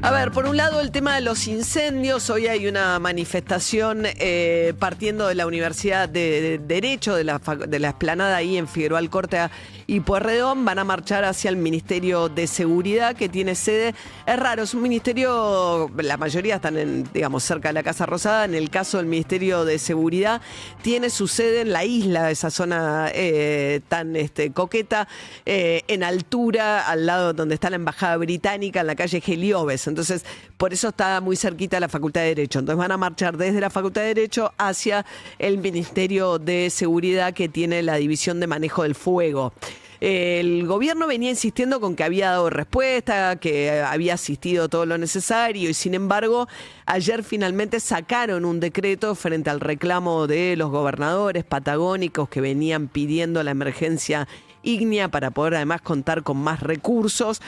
A ver, por un lado el tema de los incendios. Hoy hay una manifestación partiendo de la Universidad de Derecho, de la explanada ahí en Figueroa Alcorta y Pueyrredón. Van a marchar hacia el Ministerio de Seguridad, que tiene sede. Es raro, es un ministerio, la mayoría están digamos, cerca de la Casa Rosada. En el caso del Ministerio de Seguridad, tiene su sede en la isla, esa zona tan coqueta, en altura, al lado donde está la Embajada Británica, en la calle Heliobes. Entonces, por eso está muy cerquita de la Facultad de Derecho. Entonces van a marchar desde la Facultad de Derecho hacia el Ministerio de Seguridad, que tiene la División de Manejo del Fuego. El gobierno venía insistiendo con que había dado respuesta, que había asistido todo lo necesario y sin embargo ayer finalmente sacaron un decreto frente al reclamo de los gobernadores patagónicos que venían pidiendo la emergencia ígnea para poder además contar con más recursos.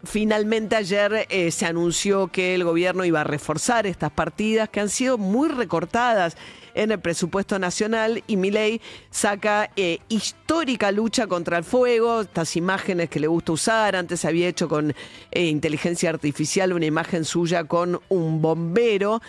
Finalmente ayer se anunció que el gobierno iba a reforzar estas partidas que han sido muy recortadas en el presupuesto nacional, y Milei saca histórica lucha contra el fuego, estas imágenes que le gusta usar. Antes se había hecho con inteligencia artificial una imagen suya con un bombero.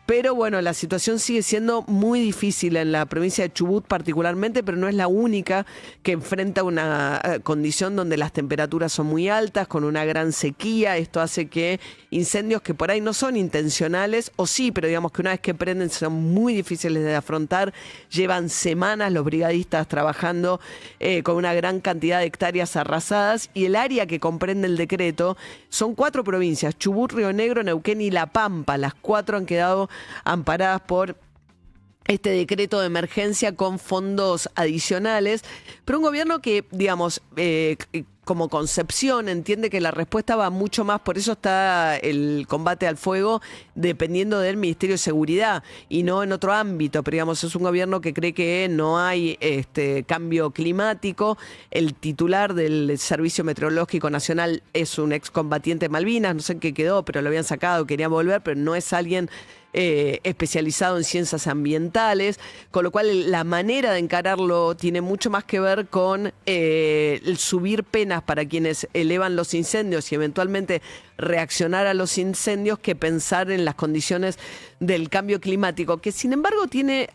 Pero bueno, la situación sigue siendo muy difícil en la provincia de Chubut particularmente, pero no es la única que enfrenta una condición donde las temperaturas son muy altas, con una gran sequía. Esto hace que incendios que por ahí no son intencionales, o sí, pero digamos que una vez que prenden son muy difíciles de afrontar. Llevan semanas los brigadistas trabajando con una gran cantidad de hectáreas arrasadas, y el área que comprende el decreto son 4 provincias: Chubut, Río Negro, Neuquén y La Pampa. Las 4 han quedado amparadas por este decreto de emergencia con fondos adicionales, pero un gobierno que, digamos, como concepción entiende que la respuesta va mucho más, por eso está el combate al fuego dependiendo del Ministerio de Seguridad y no en otro ámbito. Pero digamos, es un gobierno que cree que no hay cambio climático. El titular del Servicio Meteorológico Nacional es un excombatiente de Malvinas, no sé en qué quedó, pero lo habían sacado, quería volver, pero no es alguien especializado en ciencias ambientales, con lo cual la manera de encararlo tiene mucho más que ver con el subir penas para quienes elevan los incendios y eventualmente reaccionar a los incendios, que pensar en las condiciones del cambio climático, que sin embargo tiene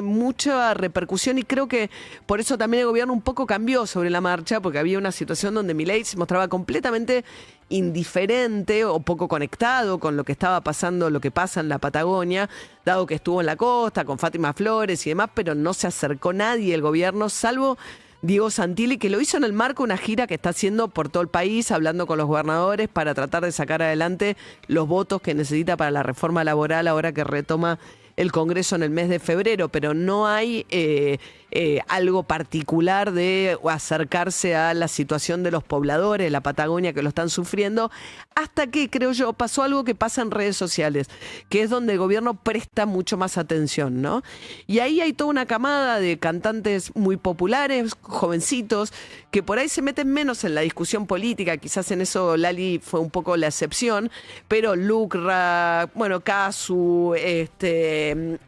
mucha repercusión, y creo que por eso también el gobierno un poco cambió sobre la marcha, porque había una situación donde Milei se mostraba completamente indiferente o poco conectado con lo que estaba pasando, lo que pasa en la Patagonia, dado que estuvo en la costa con Fátima Flores y demás, pero no se acercó nadie al gobierno, salvo Diego Santilli, que lo hizo en el marco de una gira que está haciendo por todo el país, hablando con los gobernadores para tratar de sacar adelante los votos que necesita para la reforma laboral ahora que retoma el Congreso en el mes de febrero, pero no hay algo particular de acercarse a la situación de los pobladores de la Patagonia que lo están sufriendo, hasta que, creo yo, pasó algo que pasa en redes sociales, que es donde el gobierno presta mucho más atención, ¿no? Y ahí hay toda una camada de cantantes muy populares, jovencitos, que por ahí se meten menos en la discusión política. Quizás en eso Lali fue un poco la excepción, pero Lucra, bueno, Casu,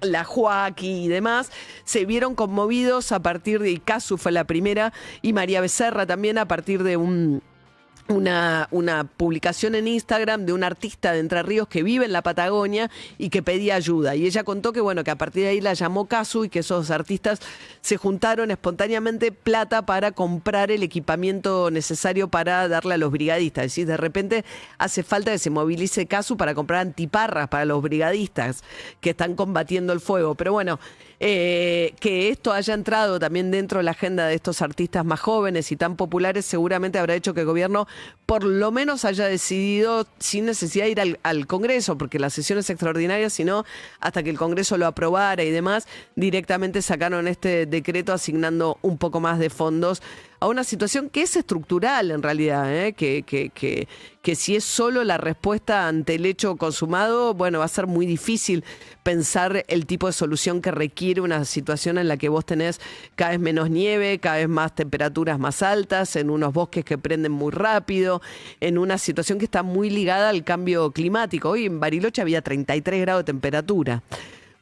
la Joaquí y demás, se vieron conmovidos a partir de, y Casu fue la primera, y María Becerra también, a partir de una publicación en Instagram de un artista de Entre Ríos que vive en la Patagonia y que pedía ayuda. Y ella contó que, bueno, que a partir de ahí la llamó Casu y que esos artistas se juntaron espontáneamente plata para comprar el equipamiento necesario para darle a los brigadistas. Es decir, de repente hace falta que se movilice Casu para comprar antiparras para los brigadistas que están combatiendo el fuego. Pero bueno, que esto haya entrado también dentro de la agenda de estos artistas más jóvenes y tan populares seguramente habrá hecho que el gobierno por lo menos haya decidido, sin necesidad de ir al Congreso, porque las sesiones extraordinarias, sino hasta que el Congreso lo aprobara y demás, directamente sacaron este decreto asignando un poco más de fondos a una situación que es estructural en realidad, que si es solo la respuesta ante el hecho consumado, bueno, va a ser muy difícil pensar el tipo de solución que requiere una situación en la que vos tenés cada vez menos nieve, cada vez más temperaturas más altas, en unos bosques que prenden muy rápido, en una situación que está muy ligada al cambio climático. Hoy en Bariloche había 33 grados de temperatura.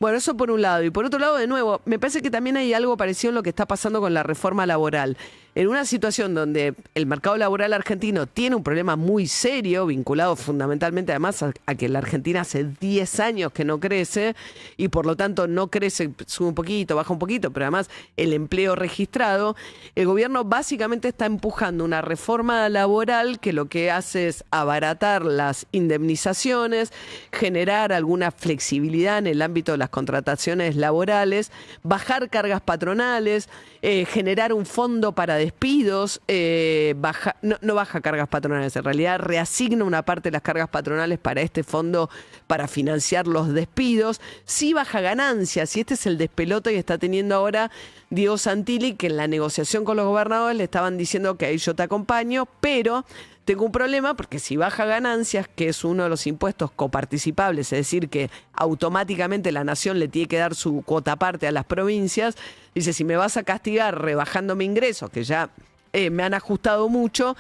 Bueno, eso por un lado. Y por otro lado, de nuevo, me parece que también hay algo parecido en lo que está pasando con la reforma laboral. en una situación donde el mercado laboral argentino tiene un problema muy serio, vinculado fundamentalmente además a que la Argentina hace 10 años que no crece y por lo tanto no crece, sube un poquito, baja un poquito, pero además el empleo registrado, el gobierno básicamente está empujando una reforma laboral que lo que hace es abaratar las indemnizaciones, generar alguna flexibilidad en el ámbito de las contrataciones laborales, bajar cargas patronales, generar un fondo para despidos, no baja cargas patronales, en realidad reasigna una parte de las cargas patronales para este fondo para financiar los despidos, sí baja ganancias, y este es el despelote que está teniendo ahora Diego Santilli, que en la negociación con los gobernadores le estaban diciendo que ahí yo te acompaño, pero tengo un problema porque si baja ganancias, que es uno de los impuestos coparticipables, es decir, que automáticamente la nación le tiene que dar su cuota parte a las provincias, dice, si me vas a castigar rebajándome ingresos, que ya me han ajustado mucho,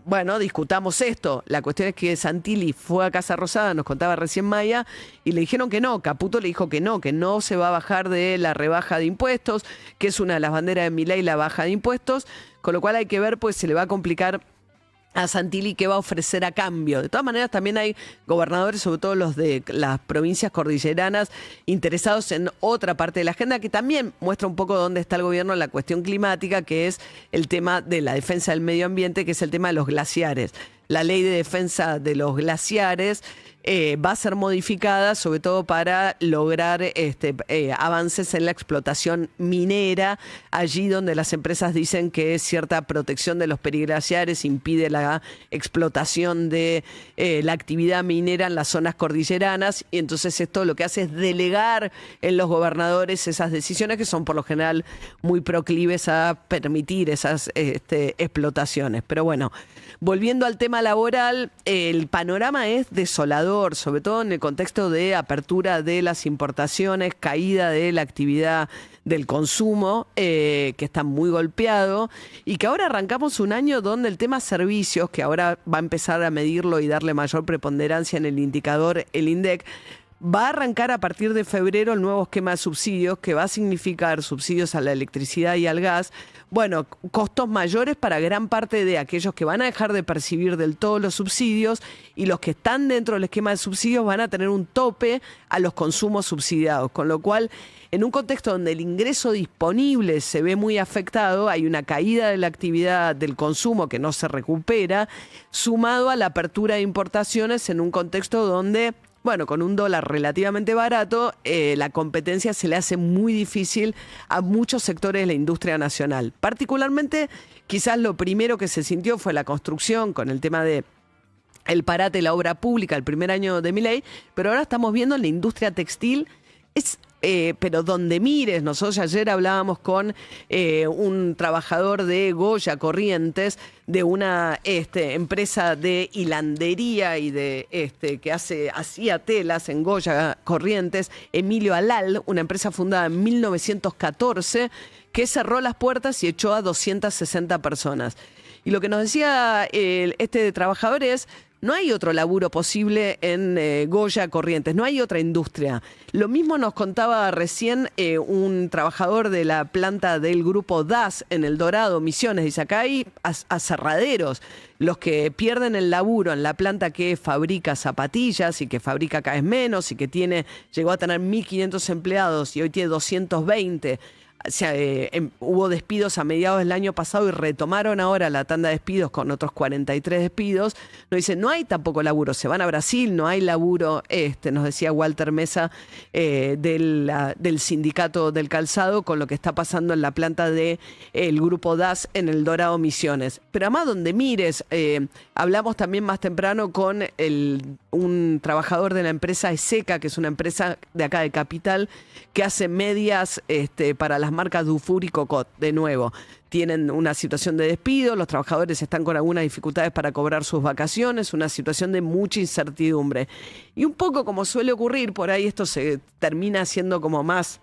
bueno, discutamos esto. La cuestión es que Santilli fue a Casa Rosada, nos contaba recién Maya, y le dijeron que no, Caputo le dijo que no se va a bajar de la rebaja de impuestos, que es una de las banderas de Milei, la baja de impuestos, con lo cual hay que ver, pues se le va a complicar a Santilli qué va a ofrecer a cambio. De todas maneras, también hay gobernadores, sobre todo los de las provincias cordilleranas, interesados en otra parte de la agenda que también muestra un poco dónde está el gobierno en la cuestión climática, que es el tema de la defensa del medio ambiente, que es el tema de los glaciares. La ley de defensa de los glaciares va a ser modificada, sobre todo para lograr avances en la explotación minera, allí donde las empresas dicen que cierta protección de los periglaciares impide la explotación de la actividad minera en las zonas cordilleranas, y entonces esto lo que hace es delegar en los gobernadores esas decisiones que son por lo general muy proclives a permitir esas explotaciones. Pero bueno, volviendo al tema laboral, el panorama es desolador, sobre todo en el contexto de apertura de las importaciones, caída de la actividad del consumo, que está muy golpeado, y que ahora arrancamos un año donde el tema servicios, que ahora va a empezar a medirlo y darle mayor preponderancia en el indicador, el INDEC, va a arrancar a partir de febrero el nuevo esquema de subsidios, que va a significar subsidios a la electricidad y al gas. Bueno, costos mayores para gran parte de aquellos que van a dejar de percibir del todo los subsidios, y los que están dentro del esquema de subsidios van a tener un tope a los consumos subsidiados, con lo cual, en un contexto donde el ingreso disponible se ve muy afectado, hay una caída de la actividad del consumo que no se recupera, sumado a la apertura de importaciones en un contexto donde, bueno, con un dólar relativamente barato, la competencia se le hace muy difícil a muchos sectores de la industria nacional. Particularmente, quizás lo primero que se sintió fue la construcción, con el tema de el parate de la obra pública el primer año de Milei, pero ahora estamos viendo en la industria textil, pero donde mires, nosotros ayer hablábamos con un trabajador de Goya Corrientes, de una empresa de hilandería y de que hacía telas en Goya Corrientes, Emilio Alal, una empresa fundada en 1914, que cerró las puertas y echó a 260 personas. Y lo que nos decía este trabajador es: no hay otro laburo posible en Goya Corrientes, no hay otra industria. Lo mismo nos contaba recién un trabajador de la planta del grupo DAS en El Dorado, Misiones. Dice, acá hay aserraderos, los que pierden el laburo en la planta que fabrica zapatillas y que fabrica cada vez menos y que llegó a tener 1.500 empleados y hoy tiene 220. O sea, hubo despidos a mediados del año pasado y retomaron ahora la tanda de despidos con otros 43 despidos. Nos dicen, no hay tampoco laburo, se van a Brasil, no hay laburo, nos decía Walter Mesa, del sindicato del calzado, con lo que está pasando en la planta del grupo DAS en El Dorado, Misiones. Pero además, donde mires, hablamos también más temprano con un trabajador de la empresa Eseca, que es una empresa de acá de Capital, que hace medias para las marcas Dufour y Cocot. De nuevo, tienen una situación de despido, los trabajadores están con algunas dificultades para cobrar sus vacaciones, una situación de mucha incertidumbre. Y un poco como suele ocurrir, por ahí esto se termina siendo como más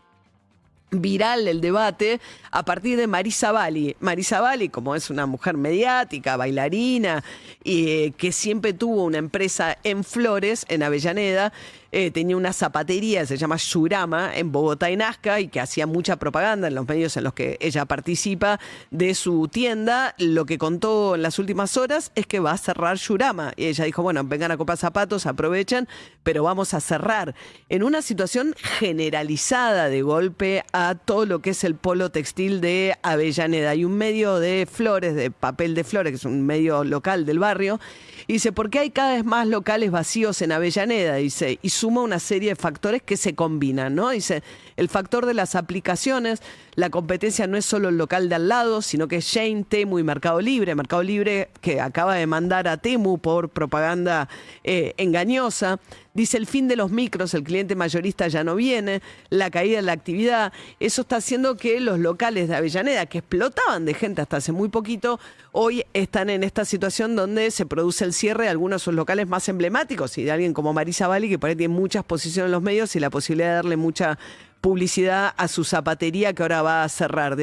viral el debate a partir de Marisa Bali. Marisa Bali, como es una mujer mediática, bailarina, y que siempre tuvo una empresa en Flores, en Avellaneda, tenía una zapatería, se llama Yurama, en Bogotá y Nazca, y que hacía mucha propaganda en los medios en los que ella participa de su tienda. Lo que contó en las últimas horas es que va a cerrar Yurama. Y ella dijo, bueno, vengan a comprar zapatos, aprovechen, pero vamos a cerrar. En una situación generalizada de golpe a todo lo que es el polo textil de Avellaneda. Hay un medio de Flores, de Papel de Flores, que es un medio local del barrio, y dice, ¿por qué hay cada vez más locales vacíos en Avellaneda? Dice, y suma una serie de factores que se combinan, ¿no? Dice, el factor de las aplicaciones, la competencia no es solo el local de al lado, sino que es Shein, Temu y Mercado Libre. Mercado Libre que acaba de mandar a Temu por propaganda engañosa. Dice, el fin de los micros, el cliente mayorista ya no viene, la caída de la actividad. Eso está haciendo que los locales de Avellaneda, que explotaban de gente hasta hace muy poquito, hoy están en esta situación donde se produce el cierre de algunos de sus locales más emblemáticos y de alguien como Marisa Bali, que por ahí tiene muchas posiciones en los medios y la posibilidad de darle mucha publicidad a su zapatería que ahora va a cerrar.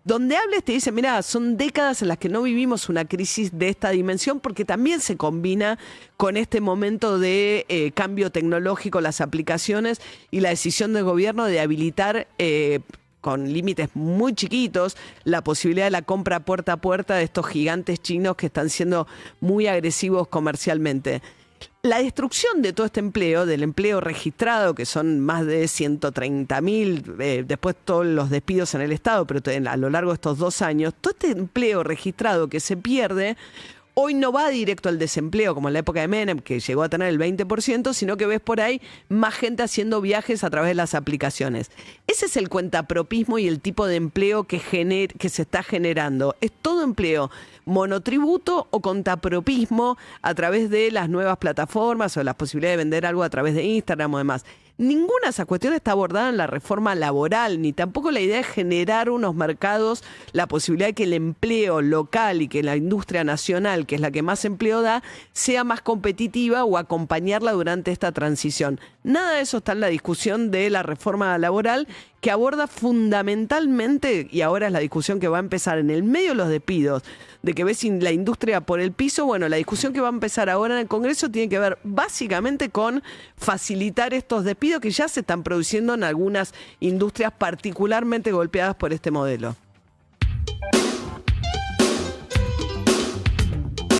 Donde hables te dicen, mira, son décadas en las que no vivimos una crisis de esta dimensión porque también se combina con este momento de cambio tecnológico, las aplicaciones y la decisión del gobierno de habilitar con límites muy chiquitos, la posibilidad de la compra puerta a puerta de estos gigantes chinos que están siendo muy agresivos comercialmente. La destrucción de todo este empleo, del empleo registrado, que son más de 130.000, después todos los despidos en el Estado, pero a lo largo de estos 2 años, todo este empleo registrado que se pierde, hoy no va directo al desempleo, como en la época de Menem, que llegó a tener el 20%, sino que ves por ahí más gente haciendo viajes a través de las aplicaciones. Ese es el cuentapropismo y el tipo de empleo que se está generando. Es todo empleo monotributo o contapropismo a través de las nuevas plataformas o las posibilidades de vender algo a través de Instagram o demás. Ninguna de esas cuestiones está abordada en la reforma laboral, ni tampoco la idea de generar unos mercados, la posibilidad de que el empleo local y que la industria nacional, que es la que más empleo da, sea más competitiva o acompañarla durante esta transición. Nada de eso está en la discusión de la reforma laboral, que aborda fundamentalmente, y ahora es la discusión que va a empezar en el medio de los despidos, de que ves la industria por el piso. Bueno, la discusión que va a empezar ahora en el Congreso tiene que ver básicamente con facilitar estos despidos que ya se están produciendo en algunas industrias particularmente golpeadas por este modelo.